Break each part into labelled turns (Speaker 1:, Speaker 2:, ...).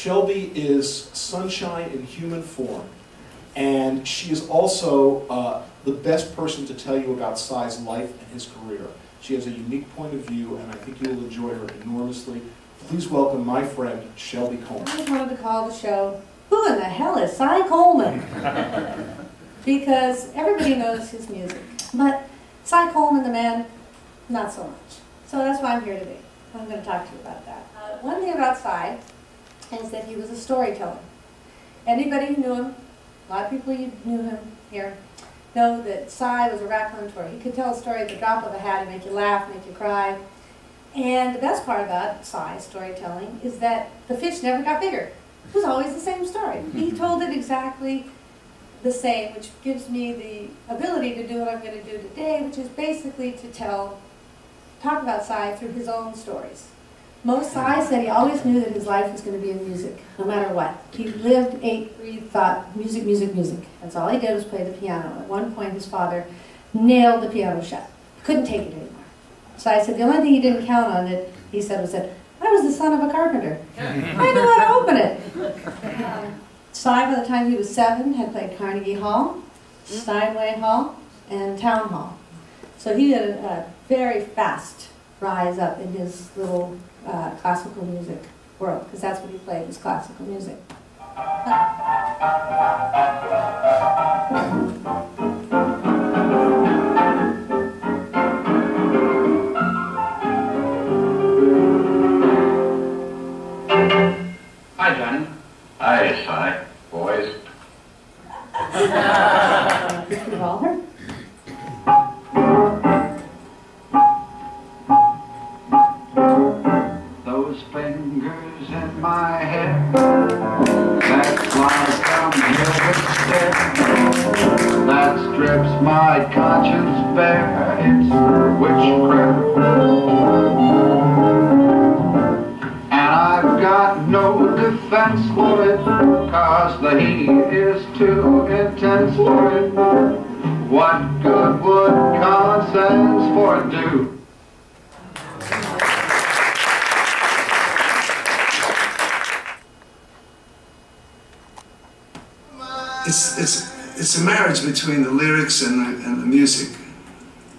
Speaker 1: Shelby is sunshine in human form, and she is also the best person to tell you about Cy's life and his career. She has a unique point of view, and I think you will enjoy her enormously. Please welcome my friend, Shelby Coleman.
Speaker 2: I just wanted to call the show, Who in the Hell is Cy Coleman? Because everybody knows his music, but Cy Coleman, the man, not so much. So that's why I'm here today. I'm going to talk to you about that. One thing about Cy is that he was a storyteller. Anybody who knew him, a lot of people who knew him here, know that Cy was a raconteur. He could tell a story at the drop of a hat and make you laugh, make you cry. And the best part about Cy's storytelling is that the fish never got bigger. It was always the same story. He told it exactly the same, which gives me the ability to do what I'm going to do today, which is basically to talk about Cy through his own stories. Most Cy said he always knew that his life was going to be in music, no matter what. He lived, ate, breathed, thought, music, music, music. That's all he did was play the piano. At one point, his father nailed the piano shut. Couldn't take it anymore. Cy said the only thing he didn't count on it, he said, was that I was the son of a carpenter. I knew how to open it. Cy, by the time he was 7, had played Carnegie Hall, Steinway Hall, and Town Hall. So he did a very fast rise up in his little classical music world, because that's what he played, was classical music.
Speaker 3: Hi, Johnny. Hi, Cy. Boys.
Speaker 2: Revolver?
Speaker 3: Those fingers in my hair that slide down hill with stare, that strips my conscience bare. It's witchcraft, and I've got no defense for it, 'cause the heat is too intense for it. What good would common sense for it do?
Speaker 4: It's a marriage between the lyrics and the music,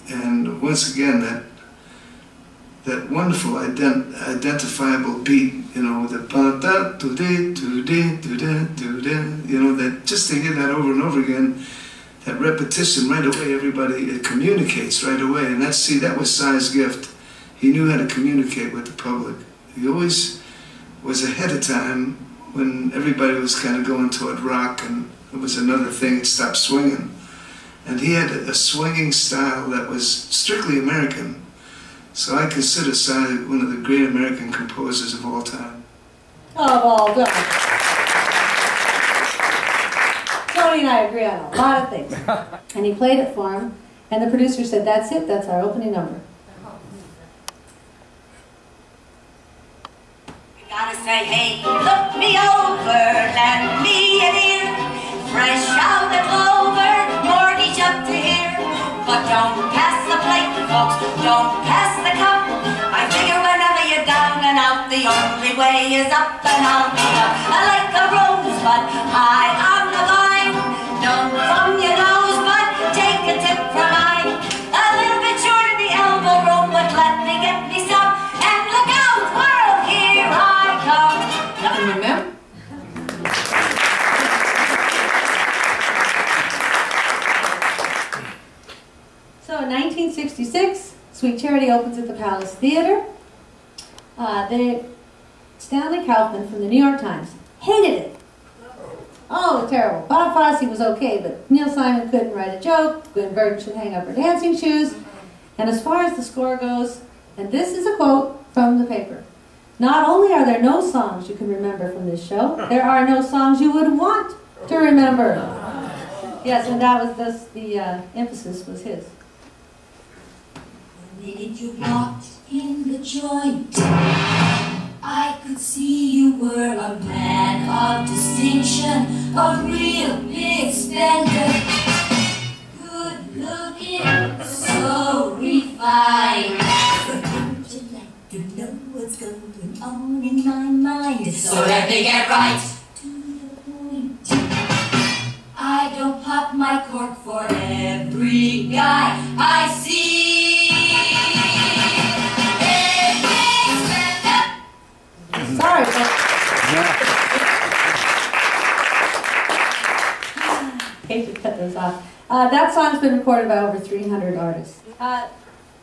Speaker 4: and once again that wonderful identifiable beat, you know, the da do de do de do da do da, you know, that just to hear that over and over again, that repetition right away, it communicates right away, and that was Cy's gift. He knew how to communicate with the public. He always was ahead of time when everybody was kind of going toward rock, and it was another thing, it stopped swinging. And he had a swinging style that was strictly American. So I consider Cy one of the great American composers of all time.
Speaker 2: Of all time. Tony and I agree on a lot of things. And he played it for him, and the producer said, that's it, that's our opening number.
Speaker 5: Gotta say, hey, look me over, lend me an ear. Fresh out of Clover, mortgage up to here. But don't pass the plate, folks, don't pass the cup. I figure whenever you're down and out, the only way is up, and I'll be up like a rosebud high on the vine. Don't thumb your nose, but take a tip from mine. A little bit short of the elbow room, but let me get me some. And look out, world, here I come.
Speaker 2: Remember? So in 1966, Sweet Charity opens at the Palace Theater. Stanley Kaufman from the New York Times hated it. Oh, it was terrible. Bob Fosse was okay, but Neil Simon couldn't write a joke. Gwen Verdon should hang up her dancing shoes. And as far as the score goes, and this is a quote from the paper, not only are there no songs you can remember from this show, there are no songs you would want to remember. Yes, and that was the emphasis was his.
Speaker 6: The minute you walked in the joint, I could see you were a man of distinction, a real big spender. Good looking, so refined. Would you like to know what's going on in my mind. So let me get right to the point. I don't pop my cork for every guy I see.
Speaker 2: Sorry. Hate to cut those off. That song's been recorded by over 300 artists.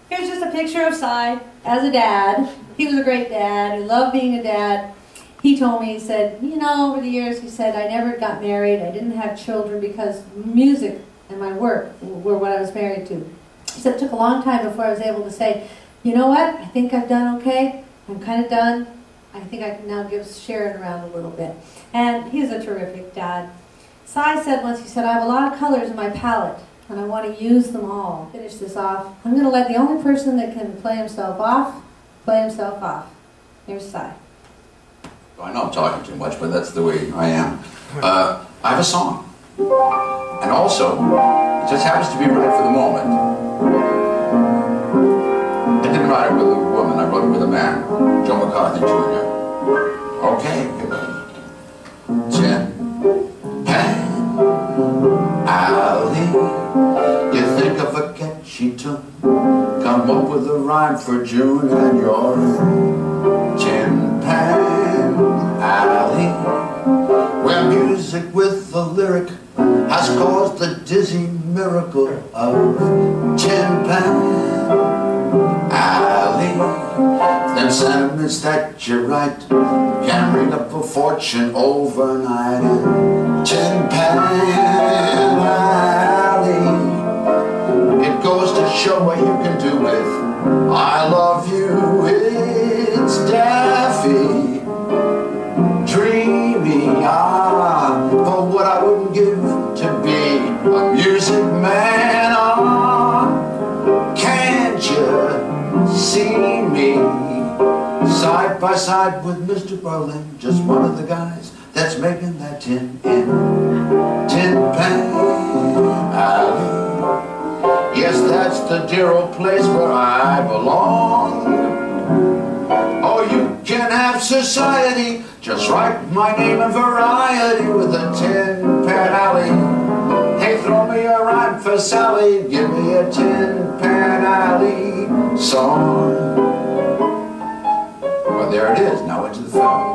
Speaker 2: Here's just a picture of Cy as a dad. He was a great dad. He loved being a dad. He told me, he said, you know, over the years, he said, I never got married. I didn't have children because music and my work were what I was married to. He said it took a long time before I was able to say, you know what, I think I've done okay. I'm kind of done. I think I can now give Sharon around a little bit. And he's a terrific dad. Cy said once, he said, I have a lot of colors in my palette, and I want to use them all. Finish this off. I'm going to let the only person that can play himself off, play himself off. Here's Cy.
Speaker 7: I know I'm talking too much, but that's the way I am. I have a song. And also, it just happens to be right for the moment. I didn't write it with a woman, I wrote it with a man, Joe McCarthy Jr. Okay, here goes. Jen, Pan, Alley, you think of a catchy tune, come up with a rhyme for June and you're in. Tin Pan Alley, where music with the lyric has caused the dizzy miracle of Tin Pan Alley. Them sentiments that you write can bring up a fortune overnight in Tin Pan Alley. It goes to show what you can do with I love you. It's daffy, dreamy, for what I wouldn't give to be a music man. Can't you see me side by side with Mr. Berlin, just one of the guys that's making that tin in Tin Pan Alley. Yes, that's the dear old place where I belong. Oh, you can have society, just write my name in variety with a Tin Pan Alley. Hey, throw me a rhyme for Sally, give me a Tin Pan Alley song. Well, there it is, now into the film.